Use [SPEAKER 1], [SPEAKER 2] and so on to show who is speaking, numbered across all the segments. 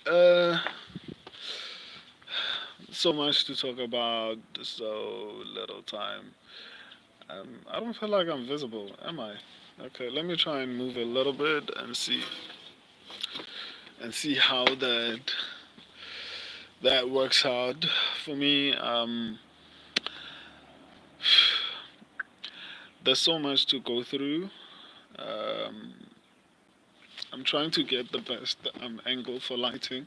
[SPEAKER 1] Uh, so much to talk about, so little time. I don't feel like I'm visible, am I? Okay, let me try and move a little bit and see how that works out for me. There's so much to go through. Um, I'm trying to get the best angle for lighting.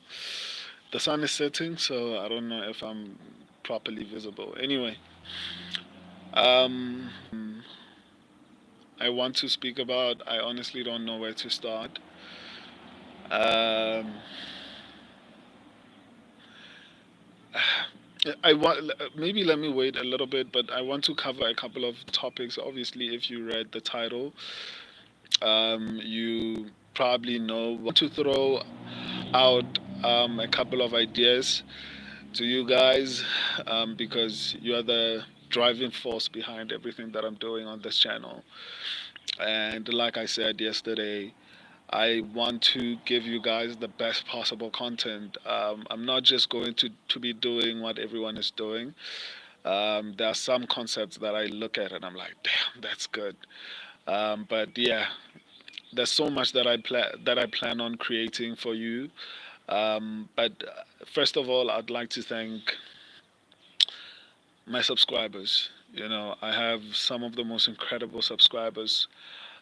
[SPEAKER 1] The sun is setting, so I don't know if I'm properly visible. Anyway, um, I want to speak about. I honestly don't know where to start. Um, I want maybe let me wait a little bit, but I want to cover a couple of topics. Obviously, if you read the title, you probably know what to throw out a couple of ideas to you guys because you are the driving force behind everything that I'm doing on this channel. And like I said yesterday, I want to give you guys the best possible content. I'm not just going to be doing what everyone is doing. There are some concepts that I look at and I'm like, damn, that's good. But yeah, there's so much that I plan on creating for you. But first of all, I'd like to thank my subscribers. I have some of the most incredible subscribers,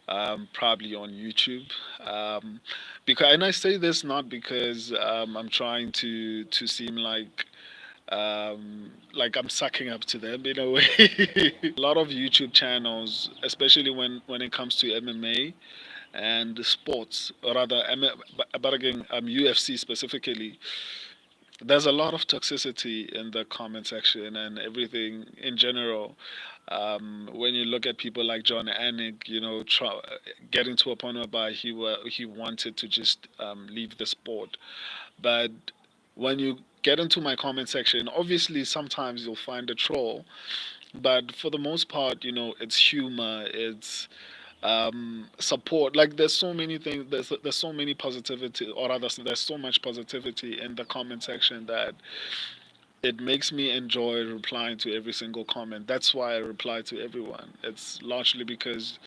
[SPEAKER 1] probably on YouTube. Um, and I say this not because I'm trying to seem like I'm sucking up to them in a way. A lot of YouTube channels, especially when it comes to MMA and sports, or rather, but again, UFC specifically, there's a lot of toxicity in the comment section and everything in general. When you look at people like John Anik, getting to a point whereby he wanted to just leave the sport. But when you get into my comment section, obviously sometimes you'll find a troll, but for the most part, it's humor, it's support. Like there's so many things, there's so many positivity, or rather there's so much positivity in the comment section that it makes me enjoy replying to every single comment. That's why I reply to everyone. It's largely because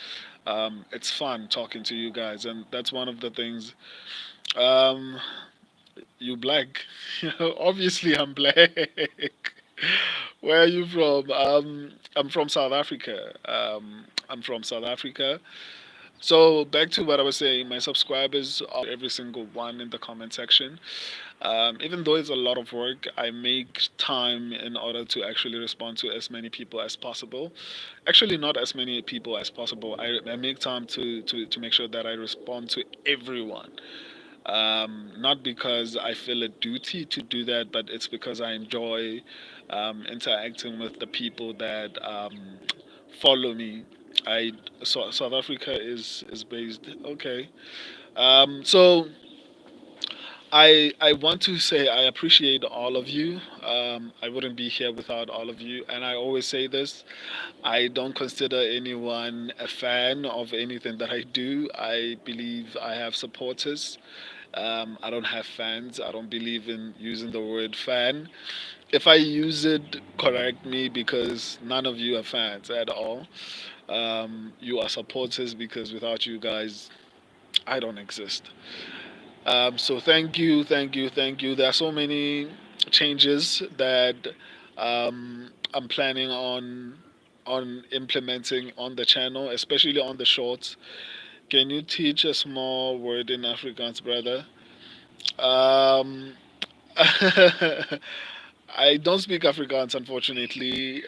[SPEAKER 1] it's fun talking to you guys, and that's one of the things. um, you black. Obviously I'm black. Where are you from? I'm from South Africa. I'm from South Africa. So back to what I was saying, my subscribers are every single one in the comment section. Even though it's a lot of work, I make time in order to actually respond to as many people as possible. Actually, not as many people as possible. I make time to make sure that I respond to everyone. Not because I feel a duty to do that, but it's because I enjoy interacting with the people that follow me. South Africa is based. Okay. So I want to say I appreciate all of you. I wouldn't be here without all of you, and I always say this. I don't consider anyone a fan of anything that I do. I believe I have supporters. I don't have fans. I don't believe in using the word fan. If I use it, correct me because none of you are fans at all. You are supporters because without you guys, I don't exist. So thank you, thank you, thank you. There are so many changes that I'm planning on implementing on the channel, especially on the shorts. Can you teach a small word in Afrikaans, brother? Um, I don't speak Afrikaans, unfortunately.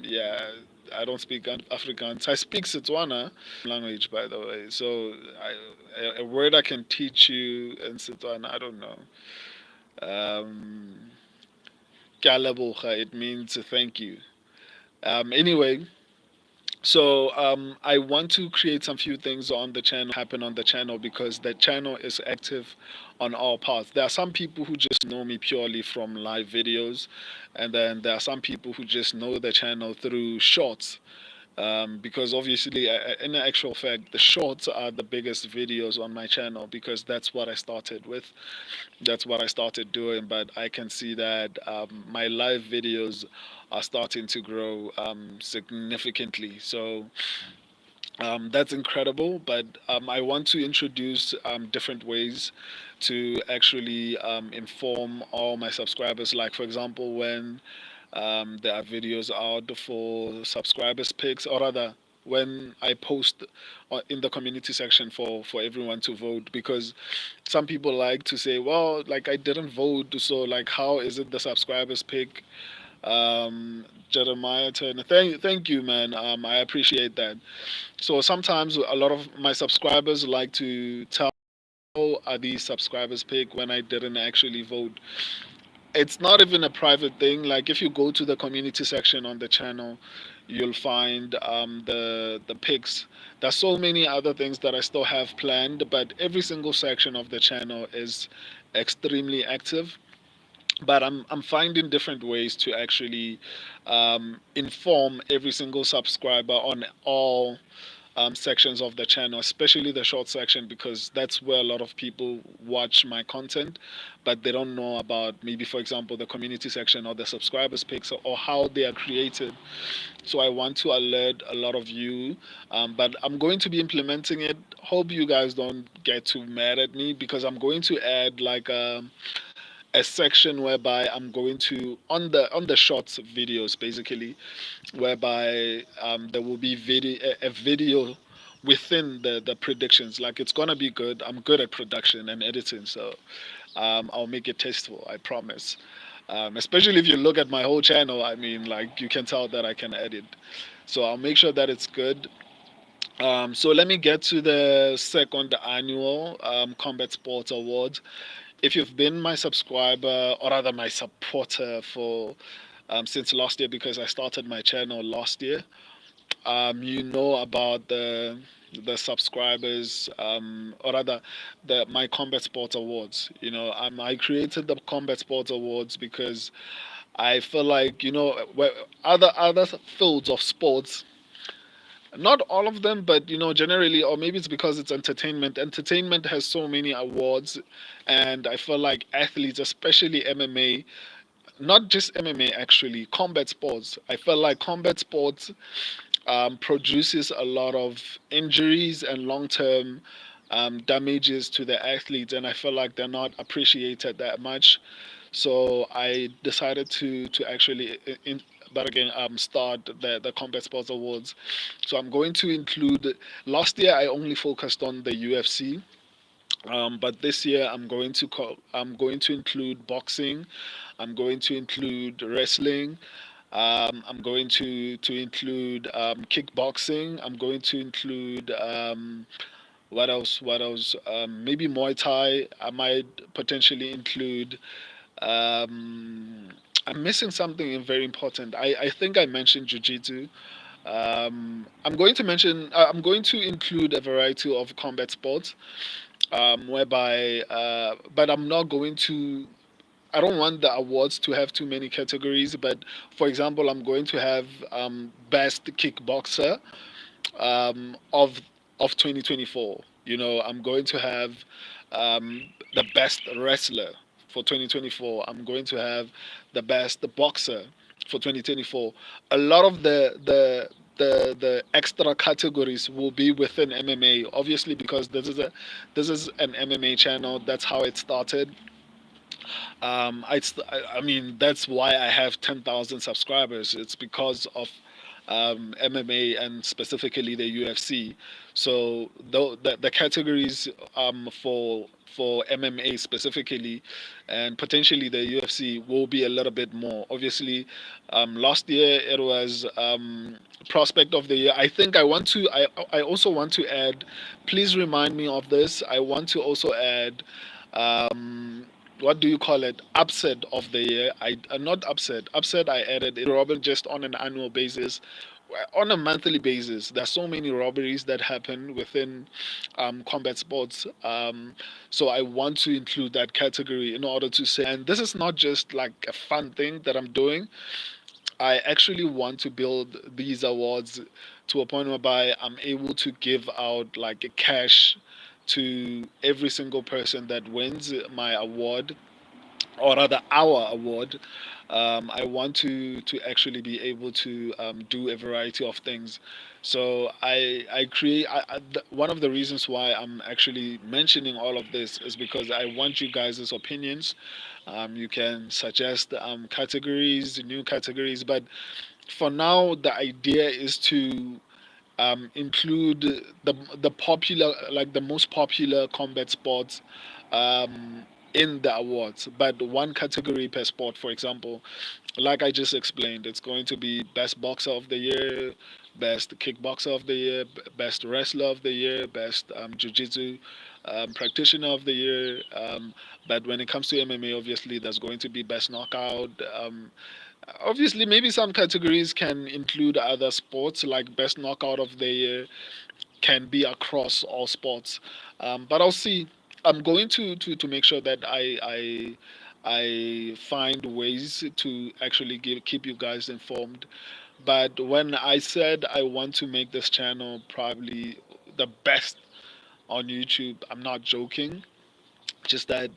[SPEAKER 1] Yeah, I don't speak Afrikaans. I speak Setswana language, by the way. So a word I can teach you in Setswana, I don't know. Um, Ke a leboga, it means thank you. Anyway, so I want to create some few things on the channel, happen on the channel because the channel is active on all parts. There are some people who just know me purely from live videos, and then there are some people who just know the channel through shorts. because obviously, in actual fact, the shorts are the biggest videos on my channel because that's what I started with. That's what I started doing. But I can see that my live videos are starting to grow significantly. So that's incredible, but I want to introduce different ways to actually inform all my subscribers. Like, for example, when there are videos out for subscribers picks, or rather, when I post in the community section for everyone to vote, because some people like to say, well, like I didn't vote, so like how is it the subscribers pick? Jeremiah Turner, thank you, man. I appreciate that. So sometimes a lot of my subscribers like to tell, "Oh, are these subscribers pick?" when I didn't actually vote. It's not even a private thing. Like if you go to the community section on the channel, you'll find the picks. There's so many other things that I still have planned, but every single section of the channel is extremely active. But I'm finding different ways to actually inform every single subscriber on all sections of the channel, especially the short section, because that's where a lot of people watch my content, but they don't know about maybe, for example, the community section or the subscribers picks or how they are created. So I want to alert a lot of you, but I'm going to be implementing it. Hope you guys don't get too mad at me because I'm going to add like a section whereby I'm going to on the shorts videos basically, whereby there will be a video within the predictions. Like it's gonna be good. I'm good at production and editing, so I'll make it tasteful. I promise. Especially if you look at my whole channel, I mean, like you can tell that I can edit. So I'll make sure that it's good. So let me get to the second annual Combat Sports Awards. If you've been my subscriber or rather my supporter for since last year, because I started my channel last year, you know about the subscribers, or rather the my Combat Sports Awards. You know, I created the Combat Sports Awards because I feel like, you know, other fields of sports, not all of them, but you know, generally, or maybe it's because it's entertainment. Entertainment has so many awards, and I feel like athletes, especially MMA, not just MMA actually, combat sports. I feel like combat sports produces a lot of injuries and long-term damages to the athletes, and I feel like they're not appreciated that much. So I decided to actually but again start the combat sports awards. So I'm going to include. Last year I only focused on the UFC. But this year I'm going to include boxing, I'm going to include wrestling, I'm going to include kickboxing. I'm going to include what else? What else? Maybe Muay Thai. I might potentially include. Um, I'm missing something very important. I think I mentioned Jiu-Jitsu. I'm going to mention. I'm going to include a variety of combat sports, whereby. But I'm not going to. I don't want the awards to have too many categories, but for example, I'm going to have best kickboxer of 2024. You know, I'm going to have the best wrestler for 2024. I'm going to have the best boxer for 2024. A lot of the extra categories will be within MMA, obviously because this is an MMA channel. That's how it started. I mean, that's why I have 10,000 subscribers. It's because of MMA and specifically the UFC. So the categories for MMA specifically and potentially the UFC will be a little bit more. Obviously, last year it was prospect of the year. I think I also want to add. Please remind me of this. I want to also add. What do you call it? Upset of the year. I not upset. Upset. I added it. Robin just on an annual basis, on a monthly basis. There's so many robberies that happen within combat sports. So I want to include that category in order to say. And this is not just like a fun thing that I'm doing. I actually want to build these awards to a point whereby I'm able to give out like a cash to every single person that wins my award, or rather our award. I want to actually be able to do a variety of things. So I create one of the reasons why I'm actually mentioning all of this is because I want you guys' opinions. You can suggest categories, new categories, but for now the idea is to include the popular, like the most popular combat sports um, in the awards, but one category per sport. For example, like I just explained, it's going to be best boxer of the year, best kickboxer of the year, best wrestler of the year, best jiu-jitsu practitioner of the year. But when it comes to MMA, obviously, there's going to be best knockout. Obviously, maybe some categories can include other sports, like best knockout of the year can be across all sports. But I'll see. I'm going to make sure that I find ways to actually keep you guys informed. But when I said I want to make this channel probably the best on YouTube, I'm not joking. Just that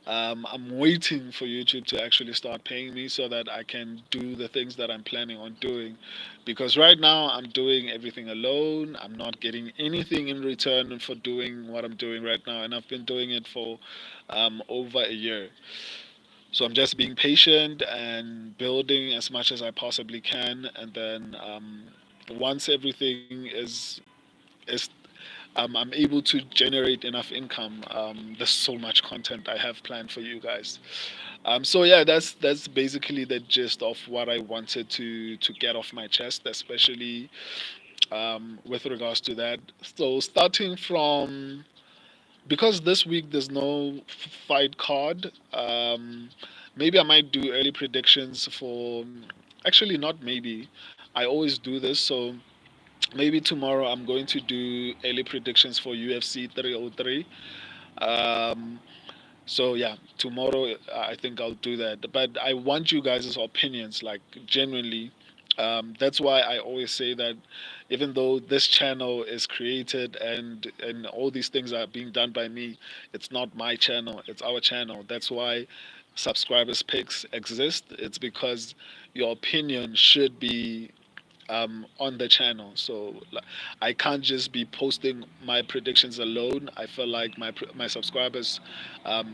[SPEAKER 1] I'm waiting for YouTube to actually start paying me so that I can do the things that I'm planning on doing. Because right now I'm doing everything alone. I'm not getting anything in return for doing what I'm doing right now, and I've been doing it for over a year. So I'm just being patient and building as much as I possibly can, and then once everything is I'm able to generate enough income. There's so much content I have planned for you guys. So yeah, that's basically the gist of what I wanted to get off my chest, especially with regards to that. So starting from, because this week there's no fight card. Maybe I might do early predictions for. Actually, not maybe. I always do this. So maybe tomorrow I'm going to do early predictions for UFC 303. Um, so yeah, tomorrow I think I'll do that. But I want you guys' opinions, like genuinely. That's why I always say that even though this channel is created and all these things are being done by me, it's not my channel. It's our channel. That's why subscribers picks exist. It's because your opinion should be on the channel. So I can't just be posting my predictions alone. I feel like my subscribers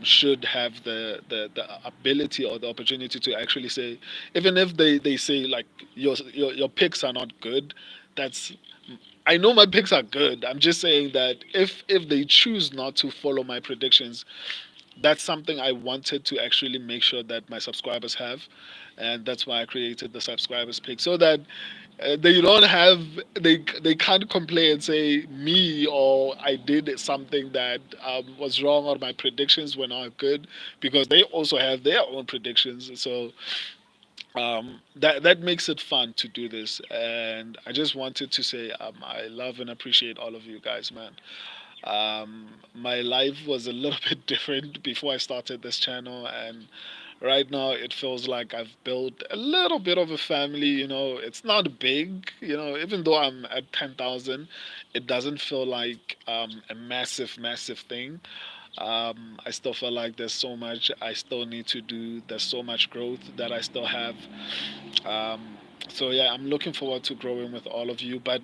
[SPEAKER 1] should have the ability or the opportunity to actually say, even if they say like your picks are not good, that's, I know my picks are good. I'm just saying that if they choose not to follow my predictions, that's something I wanted to actually make sure that my subscribers have, and that's why I created the subscribers pick so that they don't have, they can't complain and say me or I did something that was wrong or my predictions were not good, because they also have their own predictions. So that makes it fun to do this, and I just wanted to say I love and appreciate all of you guys, man. My life was a little bit different before I started this channel, and right now it feels like I've built a little bit of a family. It's not big, even though I'm at 10,000, it doesn't feel like a massive thing. I still feel like there's so much I still need to do. There's so much growth that I still have. So yeah, I'm looking forward to growing with all of you. But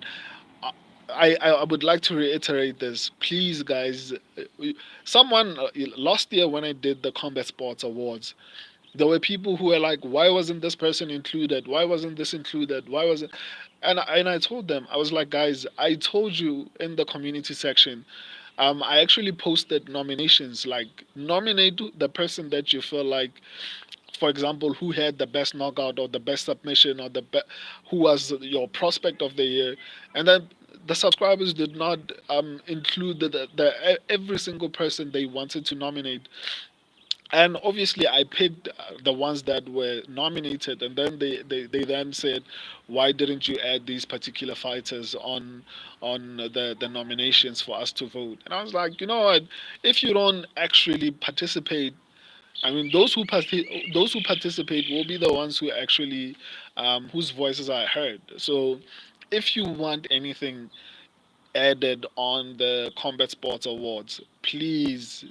[SPEAKER 1] I would like to reiterate this, please, guys. Someone last year when I did the Combat Sports Awards, there were people who were like, "Why wasn't this person included? Why wasn't this included? Why wasn't?" And I told them, I was like, "Guys, I told you in the community section. I actually posted nominations. Like, nominate the person that you feel like, for example, who had the best knockout or the best submission or who was your prospect of the year, and then the subscribers did not include every single person they wanted to nominate. And obviously I picked the ones that were nominated, and then they then said, why didn't you add these particular fighters on the nominations for us to vote? And I was like, you know what, if you don't actually participate, I mean, those who participate will be the ones who actually whose voices I heard. So if you want anything added on the Combat Sports Awards, please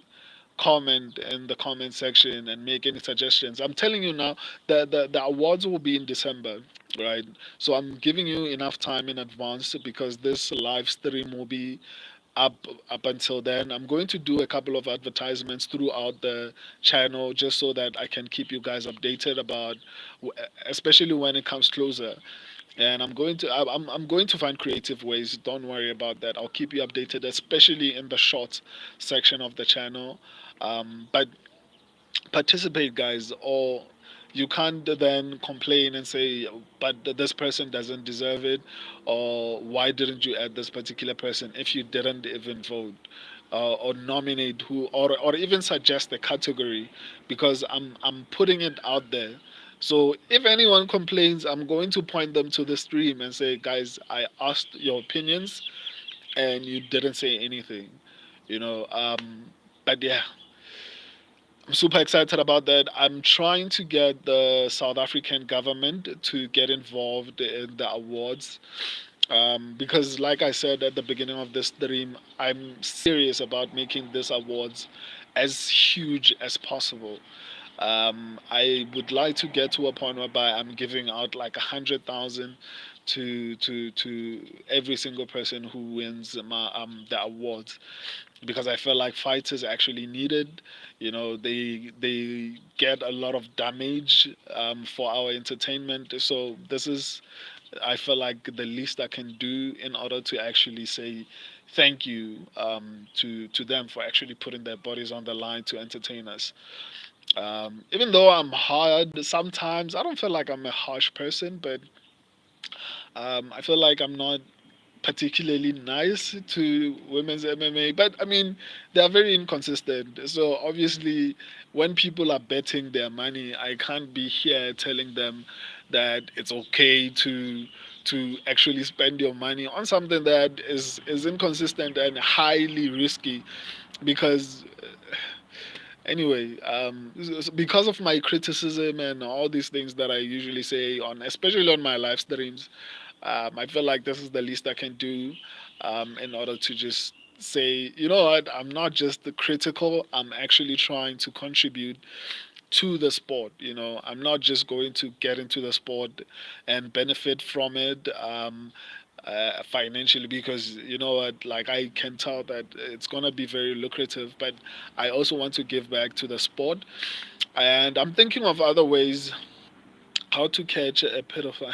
[SPEAKER 1] comment in the comment section and make any suggestions. I'm telling you now, the awards will be in December, right? So I'm giving you enough time in advance because this live stream will be up up until then. I'm going to do a couple of advertisements throughout the channel just so that I can keep you guys updated about, especially when it comes closer. And I'm going to find creative ways. Don't worry about that. I'll keep you updated, especially in the short section of the channel. But participate, guys, or you can't then complain and say, but this person doesn't deserve it, or why didn't you add this particular person if you didn't even vote, or nominate who, or even suggest a category, because I'm putting it out there. So if anyone complains, I'm going to point them to the stream and say, guys, I asked your opinions and you didn't say anything, you know. But yeah, I'm super excited about that. I'm trying to get the South African government to get involved in the awards, because, like I said at the beginning of this stream, I'm serious about making this awards as huge as possible. I would like to get to a point whereby I'm giving out like 100,000 to every single person who wins the awards, because I feel like fighters actually needed. You know, they get a lot of damage for our entertainment. So this is, I feel like, the least I can do in order to actually say thank you to them for actually putting their bodies on the line to entertain us. Even though I'm hard sometimes, I don't feel like I'm a harsh person, but I feel like I'm not particularly nice to women's MMA, but I mean, they are very inconsistent. So obviously, when people are betting their money, I can't be here telling them that it's okay to actually spend your money on something that is inconsistent and highly risky, because anyway, because of my criticism and all these things that I usually say on, especially on my live streams, I feel like this is the least I can do, in order to just say, you know what, I'm not just the critical, I'm actually trying to contribute to the sport. You know, I'm not just going to get into the sport and benefit from it. Financially, because you know what, like, I can tell that it's gonna be very lucrative, but I also want to give back to the sport, and I'm thinking of other ways how to catch a pedophile.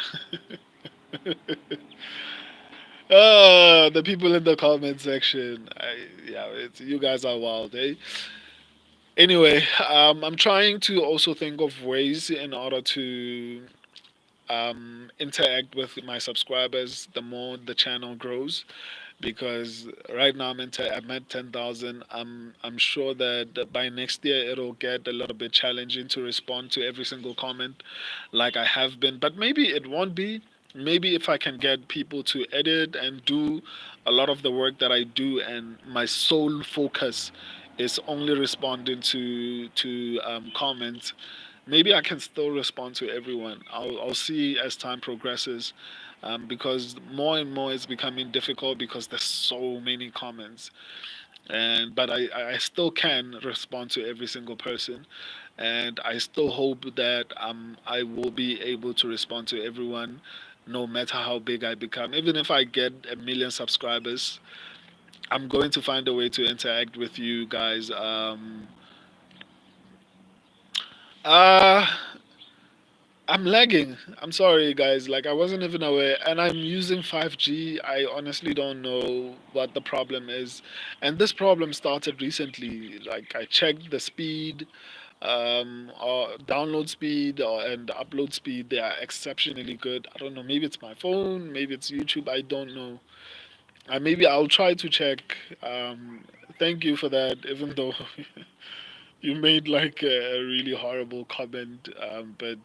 [SPEAKER 1] The people in the comment section. Yeah, you guys are wild, eh? Anyway, I'm trying to also think of ways in order to interact with my subscribers the more the channel grows, because right now I'm at 10,000. I'm sure that by next year it'll get a little bit challenging to respond to every single comment like I have been, but maybe it won't be. Maybe if I can get people to edit and do a lot of the work that I do, and my sole focus is only responding to comments, maybe I can still respond to everyone. I'll see as time progresses, because more and more it's becoming difficult because there's so many comments. And but I still can respond to every single person, and I still hope that I will be able to respond to everyone, no matter how big I become. Even if I get 1 million subscribers, I'm going to find a way to interact with you guys. Uh I'm lagging. I'm sorry, guys. Like, I wasn't even aware, and I'm using 5G. I honestly don't know what the problem is, and this problem started recently. Like, I checked the speed, or download speed, and upload speed. They are exceptionally good. I don't know. Maybe it's my phone. Maybe it's YouTube. I don't know. Maybe I'll try to check. Thank you for that. Even though you made like a really horrible comment, but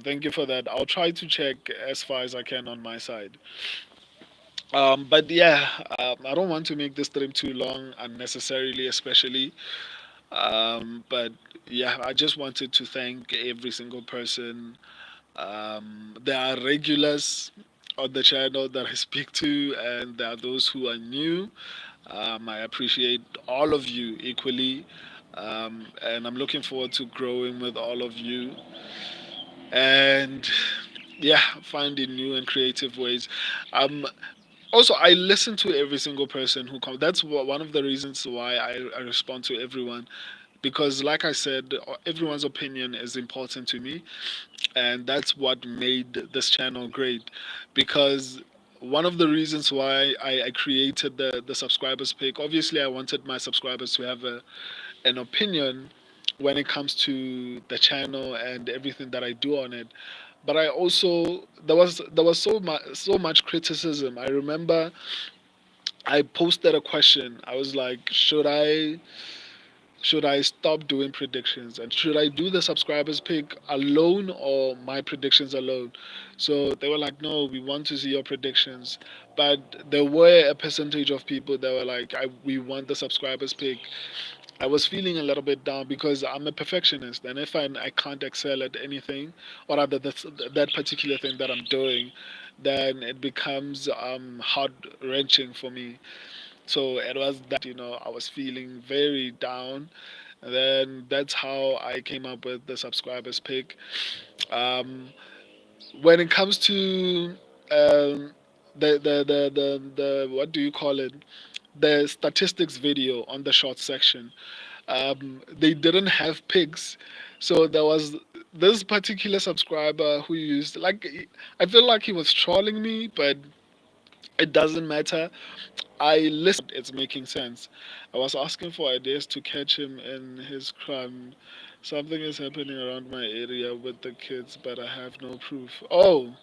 [SPEAKER 1] thank you for that. I'll try to check as far as I can on my side. But yeah, I don't want to make this stream too long unnecessarily, especially. But yeah, I just wanted to thank every single person There are regulars on the channel that I speak to, and there are those who are new. I appreciate all of you equally, and I'm looking forward to growing with all of you. And yeah, finding new and creative ways. Um, Also, I listen to every single person who comes. That's one of the reasons why I respond to everyone, because like I said, everyone's opinion is important to me, and that's what made this channel great. Because one of the reasons why I created the subscribers pick, obviously I wanted my subscribers to have an opinion when it comes to the channel and everything that I do on it. But I also, there was so much criticism. I remember I posted a question. I was like, should I stop doing predictions, and should I do the subscribers pick alone or my predictions alone? So they were like, no, we want to see your predictions. But there were a percentage of people that were like, we want the subscribers pick. I was feeling a little bit down because I'm a perfectionist, and if I can't excel at anything, or rather that particular thing that I'm doing, then it becomes heart wrenching for me. So it was that, I was feeling very down. And then that's how I came up with the subscribers pick. Um, when it comes to um, the what do you call it? The statistics video on the short section. They didn't have pics, so there was this particular subscriber who used, like, I feel like he was trolling me, but it doesn't matter. I listened. It's making sense. I was asking for ideas to catch him in his crime. Something is happening around my area with the kids, but I have no proof. Oh,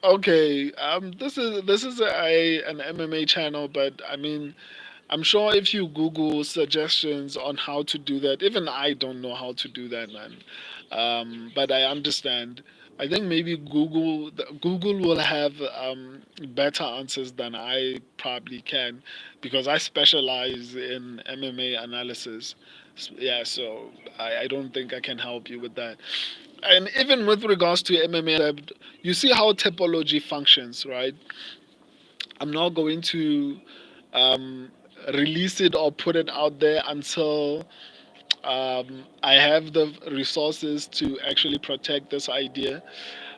[SPEAKER 1] okay. This is an MMA channel, but I mean, I'm sure if you Google suggestions on how to do that, even I don't know how to do that, man. But I understand. I think maybe Google will have better answers than I probably can, because I specialize in MMA analysis. Yeah, so I don't think I can help you with that. And even with regards to MMA, you see how topology functions, right? I'm not going to um, release it or put it out there until I have the resources to actually protect this idea.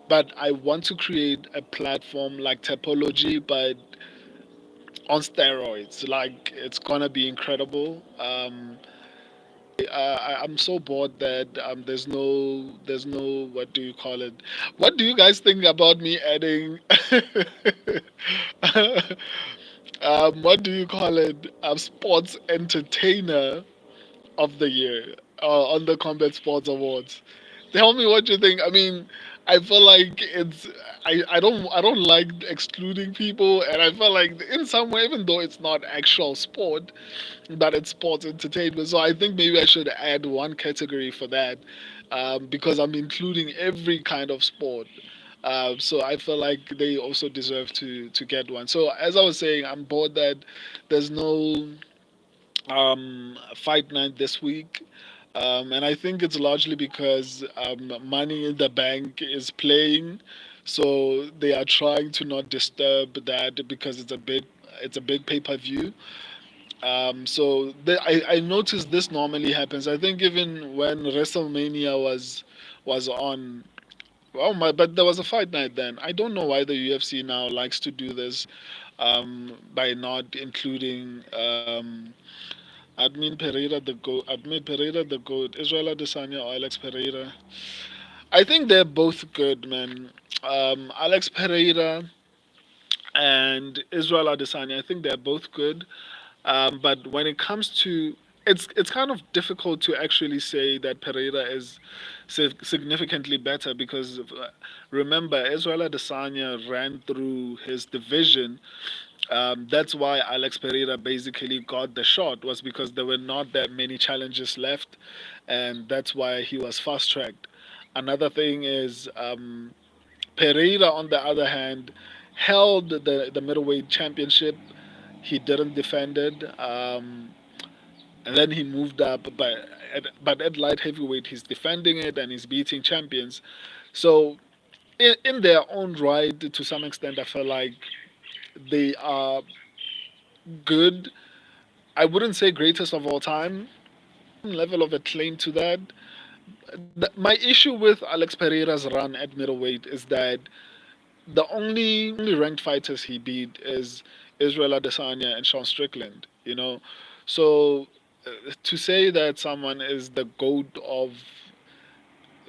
[SPEAKER 1] But I want to create a platform like Topology, but on steroids. Like, it's gonna be incredible. I'm so bored that there's no, what do you call it? What do you guys think about me adding? What do you call it? Sports entertainer of the year on the Combat Sports Awards. Tell me what you think. I mean, I feel like I don't like excluding people, and I feel like in some way, even though it's not actual sport, but it's sports entertainment. So I think maybe I should add one category for that, because I'm including every kind of sport. So I feel like they also deserve to get one. So as I was saying, I'm bored that there's no fight night this week. And I think it's largely because Money in the Bank is playing, so they are trying to not disturb that because it's a big pay-per-view. I noticed this normally happens. I think even when WrestleMania was on. Oh my! But there was a fight night then. I don't know why the UFC now likes to do this, by not including Admin Pereira the goat, Admin Pereira the goat, Israel Adesanya or Alex Pereira. I think they're both good, man. Alex Pereira and Israel Adesanya, I think they're both good. But when it comes to, it's kind of difficult to actually say that Pereira is significantly better, because remember, Israel Adesanya ran through his division. That's why Alex Pereira basically got the shot, was because there were not that many challenges left, and that's why he was fast tracked. Another thing is, Pereira, on the other hand, held the middleweight championship. He didn't defend it. and then he moved up. But at light heavyweight, he's defending it and he's beating champions. So in their own right, to some extent, I feel like they are good. I wouldn't say greatest of all time. Level of a claim to that. My issue with Alex Pereira's run at middleweight is that the only ranked fighters he beat is Israel Adesanya and Sean Strickland. So to say that someone is the goat of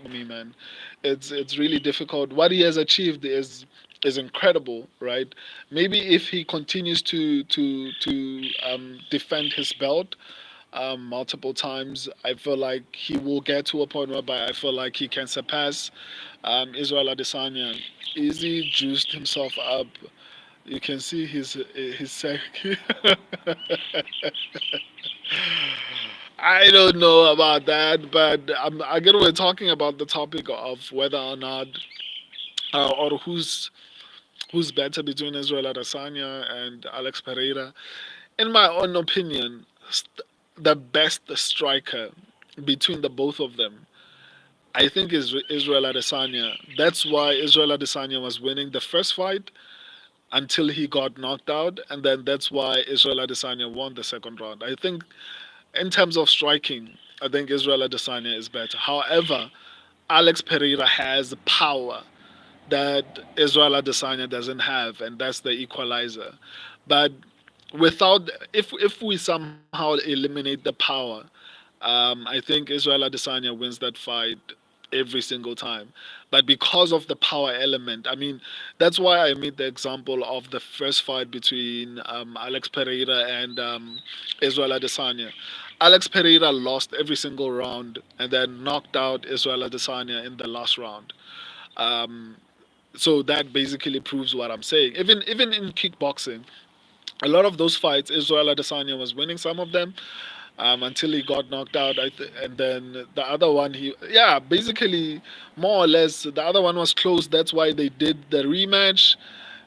[SPEAKER 1] me, man, it's really difficult. What he has achieved is incredible, right? Maybe if he continues to defend his belt multiple times, I feel like he will get to a point whereby I feel like he can surpass Israel Adesanya. Easy juiced himself up. You can see his sec. I don't know about that, but again, we're talking about the topic of whether or not, or who's better between Israel Adesanya and Alex Pereira. In my own opinion, the best striker between the both of them, I think, is Israel Adesanya. That's why Israel Adesanya was winning the first fight until he got knocked out, and then that's why Israel Adesanya won the second round. I think in terms of striking, I think Israel Adesanya is better. However, Alex Pereira has power that Israel Adesanya doesn't have, and that's the equalizer. But without, if we somehow eliminate the power, I think Israel Adesanya wins that fight every single time. But because of the power element, I mean, that's why I made the example of the first fight between Alex Pereira and Israel Adesanya. Alex Pereira lost every single round and then knocked out Israel Adesanya in the last round. Um, so that basically proves what I'm saying. Even in kickboxing, a lot of those fights, Israel Adesanya was winning some of them, until he got knocked out. And then the other one, yeah, basically more or less, the other one was close. That's why they did the rematch.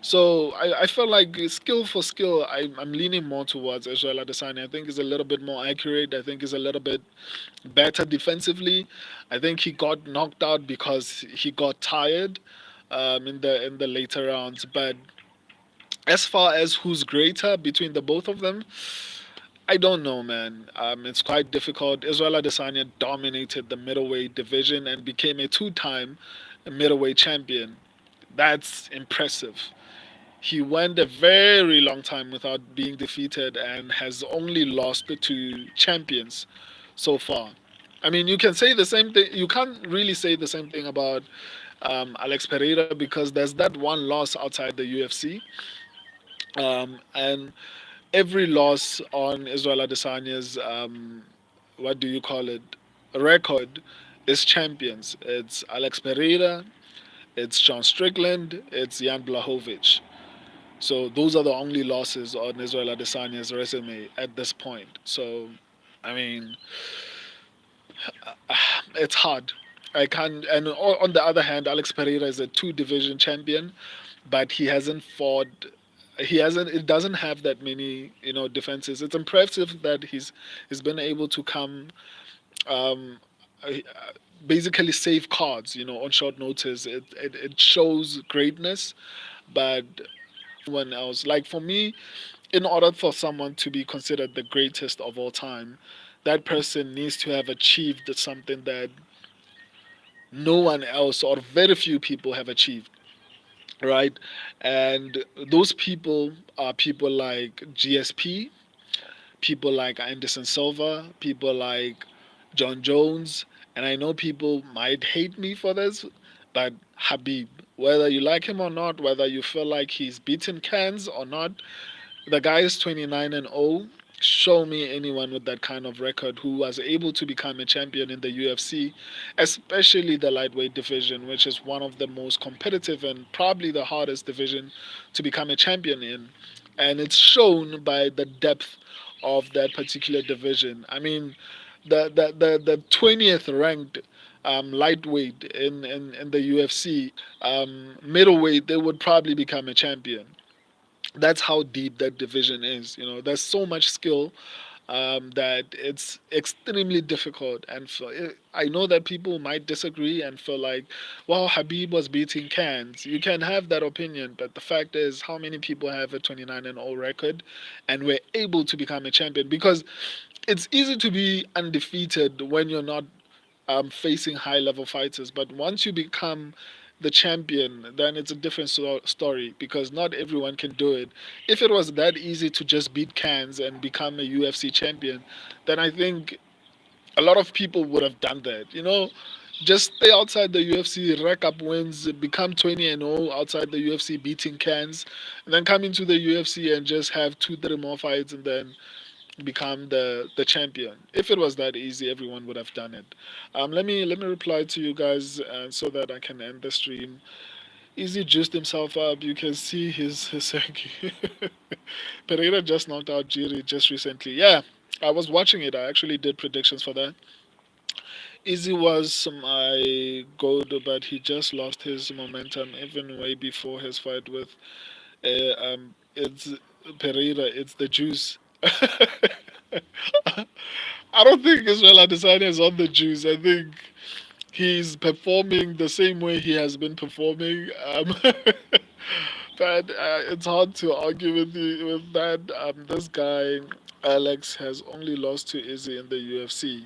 [SPEAKER 1] So I feel like skill for skill, I'm leaning more towards Israel Adesanya. I think he's a little bit more accurate. I think he's a little bit better defensively. I think he got knocked out because he got tired in the later rounds. But as far as who's greater between the both of them, I don't know, man. It's quite difficult. Israel Adesanya dominated the middleweight division and became a two-time middleweight champion. That's impressive. He went a very long time without being defeated and has only lost to champions so far. I mean, you can say the same thing. You can't really say the same thing about Alex Pereira because there's that one loss outside the UFC. And every loss on Israel Adesanya's, what do you call it, record is champions. It's Alex Pereira, it's John Strickland, it's Jan Blachowicz. So those are the only losses on Israel Adesanya's resume at this point. So, I mean, it's hard. I can't. And on the other hand, Alex Pereira is a two-division champion, but he hasn't fought. He hasn't. It doesn't have that many, defenses. It's impressive that he's been able to come, um, uh, basically save cards, on short notice. It shows greatness, but one else. Like for me, in order for someone to be considered the greatest of all time, that person needs to have achieved something that no one else or very few people have achieved, right? And those people are people like GSP, people like Anderson Silva, people like John Jones, and I know people might hate me for this, but Habib, whether you like him or not, whether you feel like he's beaten cans or not, the guy is 29-0. Show me anyone with that kind of record who was able to become a champion in the UFC, especially the lightweight division, which is one of the most competitive and probably the hardest division to become a champion in. And it's shown by the depth of that particular division. I mean, the 20th ranked lightweight in the UFC, middleweight, they would probably become a champion. That's how deep that division is. There's so much skill, that it's extremely difficult. And I know that people might disagree and feel like, well, Habib was beating cans. You can have that opinion, but the fact is, how many people have a 29-0 record and were able to become a champion? Because it's easy to be undefeated when you're not facing high level fighters. But once you become the champion, then it's a different story, because not everyone can do it. If it was that easy to just beat cans and become a UFC champion, then I think a lot of people would have done that. Just stay outside the UFC, rack up wins, become 20-0 outside the UFC, beating cans, and then come into the UFC and just have two, three more fights, and then become the champion. If it was that easy, everyone would have done it. Let me reply to you guys so that I can end the stream. Easy juiced himself up. You can see his Pereira just knocked out Jiri just recently. Yeah, I was watching it. I actually did predictions for that. Easy was my goal, but he just lost his momentum even way before his fight with it's Pereira. It's the juice. I don't think Israel Adesanya is on the juice. I think he's performing the same way he has been performing. But it's hard to argue with you with that. This guy Alex has only lost to Izzy in the UFC.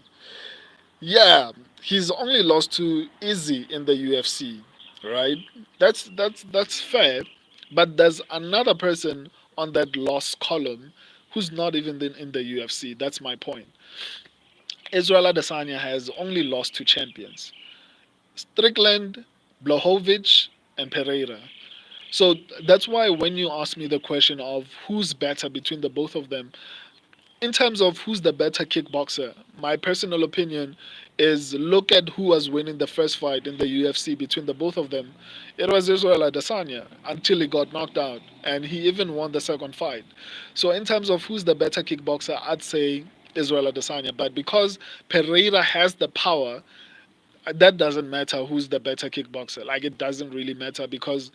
[SPEAKER 1] Yeah, he's only lost to Izzy in the UFC, right? That's fair. But there's another person on that loss column who's not even in the UFC. That's my point. Israel Adesanya has only lost to champions: Strickland, Blahovic, and Pereira. So that's why when you ask me the question of who's better between the both of them, in terms of who's the better kickboxer, my personal opinion is look at who was winning the first fight in the UFC between the both of them. It was Israel Adesanya until he got knocked out, and he even won the second fight. So in terms of who's the better kickboxer, I'd say Israel Adesanya. But because Pereira has the power, that doesn't matter who's the better kickboxer. Like, it doesn't really matter because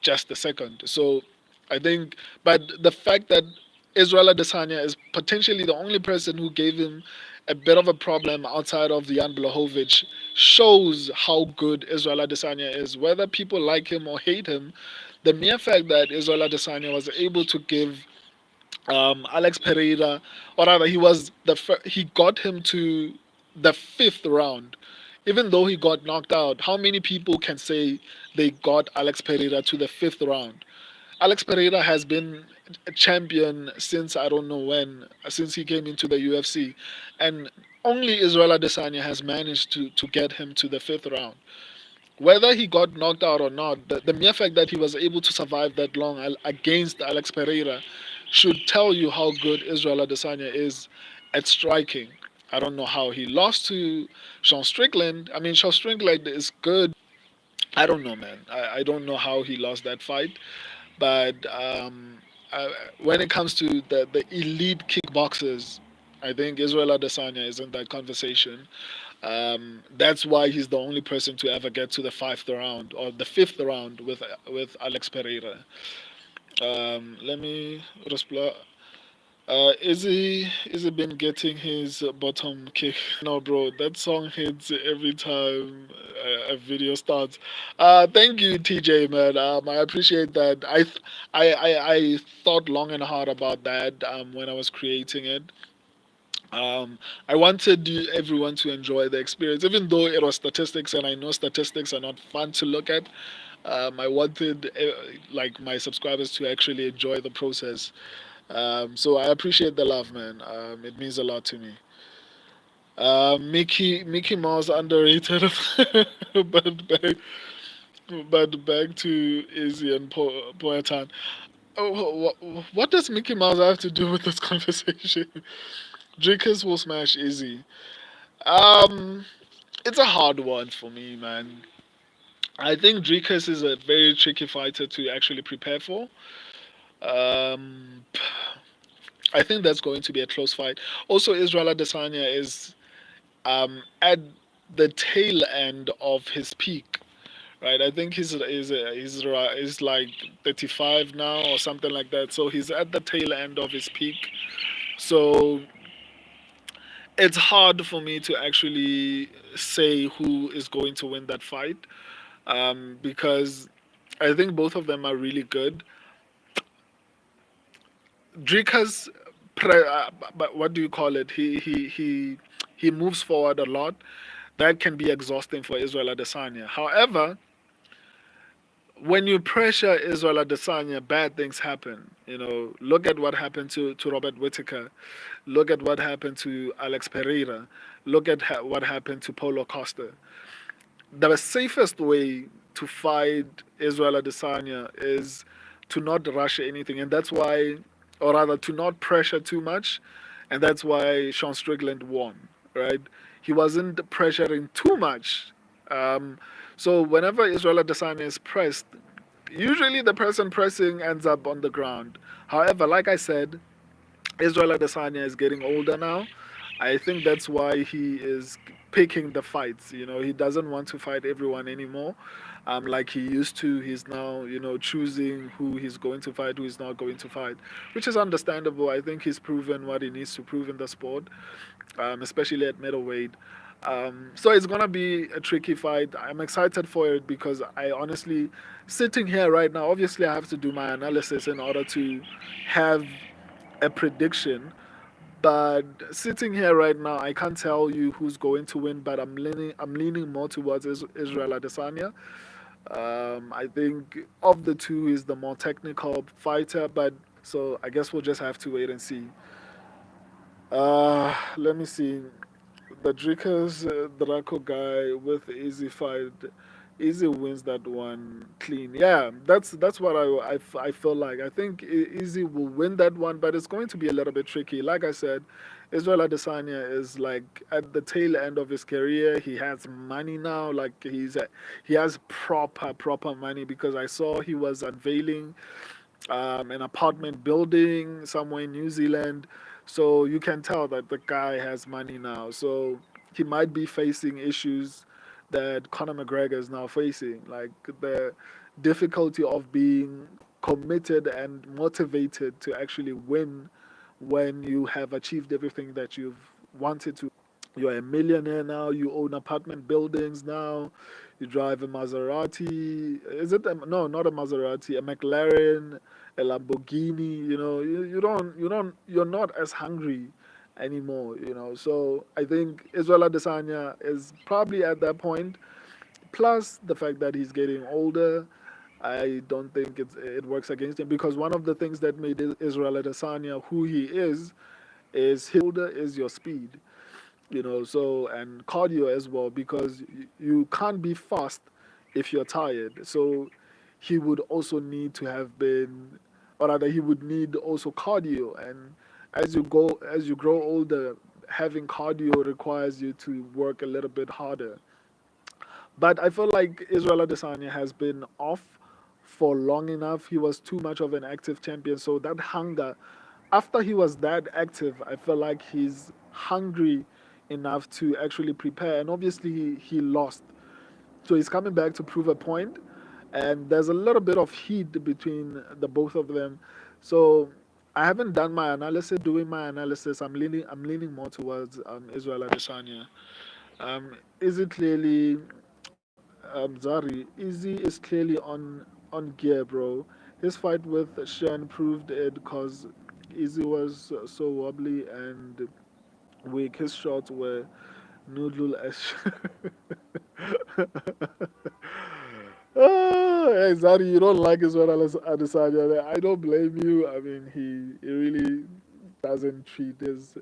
[SPEAKER 1] just a second. So I think, but the fact that Israel Adesanya is potentially the only person who gave him a bit of a problem outside of Jan Blachowicz shows how good Israel Adesanya is. Whether people like him or hate him, the mere fact that Israel Adesanya was able to give Alex Pereira, or rather, he got him to the fifth round, even though he got knocked out. How many people can say they got Alex Pereira to the fifth round? Alex Pereira has been a champion since I don't know when, since he came into the UFC, and only Israel Adesanya has managed to get him to the fifth round. Whether he got knocked out or not, the mere fact that he was able to survive that long against Alex Pereira should tell you how good Israel Adesanya is at striking. I don't know how he lost to Sean Strickland. I mean, Sean Strickland is good. I don't know, man. I don't know how he lost that fight. But when it comes to the elite kickboxers, I think Israel Adesanya is in that conversation. That's why he's the only person to ever get to the fifth round or the fifth round with Alex Pereira. Let me reply. Is he been getting his bottom kick? No, bro, that song hits every time a video starts. Thank you, TJ, man. I appreciate that. I thought long and hard about that when I was creating it. I wanted everyone to enjoy the experience, even though it was statistics, and I know statistics are not fun to look at. I wanted like my subscribers to actually enjoy the process. So I appreciate the love, man. It means a lot to me. Mickey Mouse underrated, but back to Izzy and Poetan. Oh, what does Mickey Mouse have to do with this conversation? Drinkers will smash Izzy. Um, it's a hard one for me, man. I think Drinkers is a very tricky fighter to actually prepare for. Um, I think that's going to be a close fight. Also, Israel Adesanya is at the tail end of his peak, right? I think he's like 35 now or something like that. So he's at the tail end of his peak. So It's hard for me to actually say who is going to win that fight, because I think both of them are really good. Drika's but what do you call it? He moves forward a lot. That can be exhausting for Israel Adesanya. However, when you pressure Israel Adesanya, bad things happen. Look at what happened to Robert Whittaker. Look at what happened to Alex Pereira. Look at what happened to Paulo Costa. The safest way to fight Israel Adesanya is to not rush anything, and that's why, or rather, to not pressure too much, and that's why Sean Strickland won, right? He wasn't pressuring too much. Um, so whenever Israel Adesanya is pressed, usually the person pressing ends up on the ground. However, like I said, Israel Adesanya is getting older now. I think that's why he is picking the fights. He doesn't want to fight everyone anymore, like he used to. He's now, choosing who he's going to fight, who he's not going to fight, which is understandable. I think he's proven what he needs to prove in the sport, especially at middleweight. So it's gonna be a tricky fight. I'm excited for it because I honestly, sitting here right now, obviously I have to do my analysis in order to have a prediction. But sitting here right now, I can't tell you who's going to win. But I'm leaning more towards Israel Adesanya. I think of the two, he's the more technical fighter. But so I guess we'll just have to wait and see. Let me see. The Drikers, Draco guy with easy fight. Easy wins that one clean. Yeah, that's what I feel like. I think Easy will win that one, but it's going to be a little bit tricky. Like I said, Israel Adesanya is like at the tail end of his career. He has money now. Like he has proper money because I saw he was unveiling an apartment building somewhere in New Zealand. So you can tell that the guy has money now. So he might be facing issues that Conor McGregor is now facing, like the difficulty of being committed and motivated to actually win when you have achieved everything that you've wanted to. You're a millionaire now. You own apartment buildings now. You drive a Maserati. Is it no, not a Maserati, a McLaren, a Lamborghini. You're not as hungry anymore. So I think Israel Adesanya is probably at that point. Plus the fact that he's getting older, I don't think it works against him because one of the things that made Israel Adesanya who he is his older is your speed. So and cardio as well because you can't be fast if you're tired. So he would also need to have been, or rather he would need also cardio. And as you grow older, having cardio requires you to work a little bit harder. But I feel like Israel Adesanya has been off for long enough. He was too much of an active champion. So that hunger, after he was that active, I feel like he's hungry enough to actually prepare. And obviously, he lost. So he's coming back to prove a point. And there's a little bit of heat between the both of them. So I haven't done my analysis. Doing my analysis, I'm leaning more towards Israel Adesanya. Is it clearly Zari, Izzy is clearly on gear, bro. His fight with Shen proved it because Izzy was so wobbly and weak. His shots were noodle as. Hey, Zari, you don't like Israel Adesanya. I don't blame you. I mean, he really doesn't treat his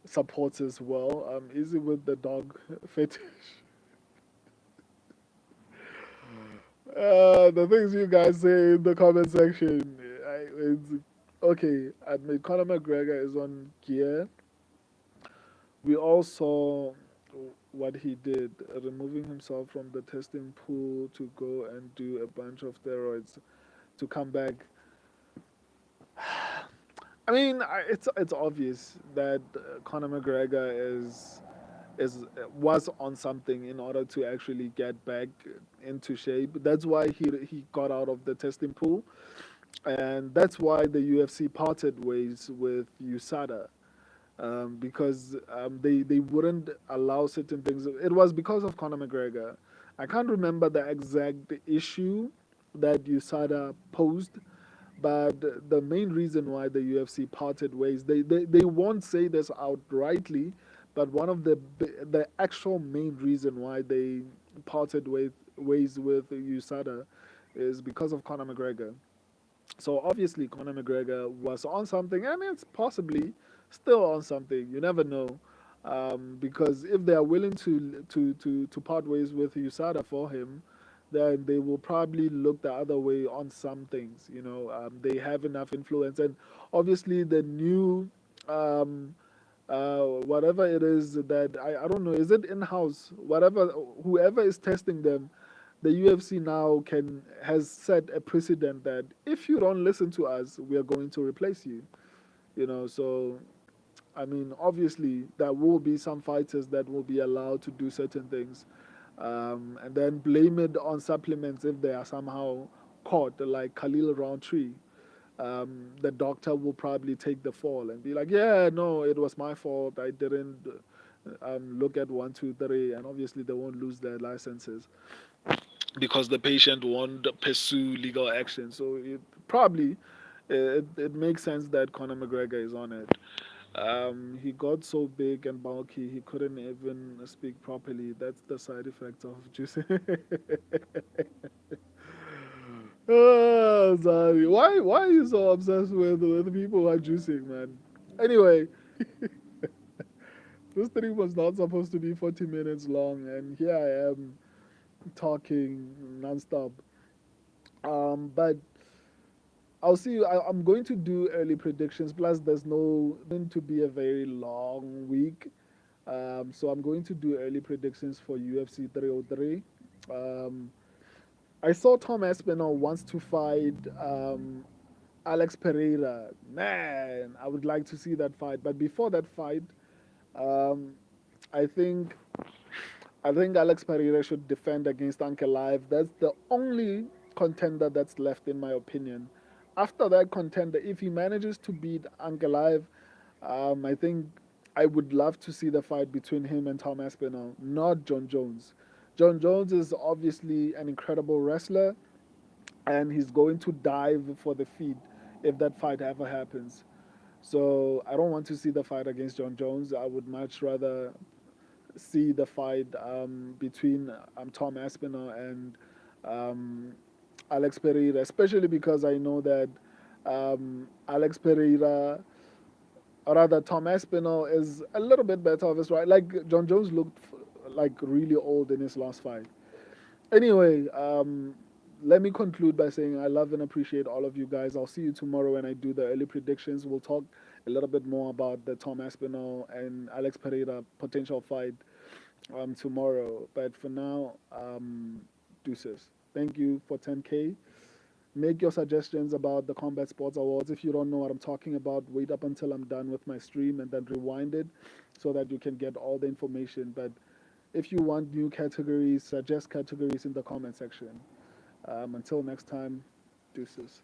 [SPEAKER 1] supporters well. Izzy with the dog fetish. The things you guys say in the comment section. It's, okay, admit Conor McGregor is on gear. We all saw what he did, removing himself from the testing pool to go and do a bunch of steroids to come back. I mean, it's obvious that Conor McGregor is was on something in order to actually get back into shape. That's why he got out of the testing pool, and that's why the UFC parted ways with USADA. because they wouldn't allow certain things. It was because of Conor McGregor. I can't remember the exact issue that USADA posed, but the main reason why the UFC parted ways, they won't say this outrightly, but one of the actual main reason why they parted ways with USADA is because of Conor McGregor. So obviously Conor McGregor was on something, and it's possibly still on something. You never know, because if they are willing to part ways with USADA for him, then they will probably look the other way on some things. They have enough influence, and obviously the new. Whatever it is that I don't know, is it in house? Whatever, whoever is testing them, the UFC now can has set a precedent that if you don't listen to us, we are going to replace you. So I mean, obviously there will be some fighters that will be allowed to do certain things, and then blame it on supplements if they are somehow caught, like Khalil Roundtree. The doctor will probably take the fall and be like, "Yeah, no, it was my fault. I didn't look at 1, 2, 3," and obviously they won't lose their licenses because the patient won't pursue legal action. So probably it makes sense that Conor McGregor is on it. He got so big and bulky he couldn't even speak properly. That's the side effect of juicing. Oh, sorry. Why are you so obsessed with people who are juicing, man? Anyway, this stream was not supposed to be 40 minutes long, and here I am talking nonstop. But I'll see you. I'm going to do early predictions. Plus, there's no going to be a very long week, so I'm going to do early predictions for UFC 303. Um, I saw Tom Aspinall wants to fight Alex Pereira. Man, I would like to see that fight. But before that fight, um, I think I think Alex Pereira should defend against Uncle Live. That's the only contender that's left, in my opinion. After that contender, if he manages to beat Uncle Live, I think I would love to see the fight between him and Tom Aspinall, not John Jones. John Jones is obviously an incredible wrestler, and he's going to dive for the feed if that fight ever happens. So I don't want to see the fight against John Jones. I would much rather see the fight between Tom Aspinall and um, Alex Pereira, especially because I know that Alex Pereira, or rather Tom Aspinall, is a little bit better of his right. Like John Jones looked like really old in his last fight. Anyway, let me conclude by saying I love and appreciate all of you guys. I'll see you tomorrow when I do the early predictions. We'll talk a little bit more about the Tom Aspinall and Alex Pereira potential fight tomorrow. But for now, deuces. Thank you for 10K. Make your suggestions about the Combat Sports Awards. If you don't know what I'm talking about, wait up until I'm done with my stream and then rewind it so that you can get all the information. But if you want new categories, suggest categories in the comment section. Until next time, deuces.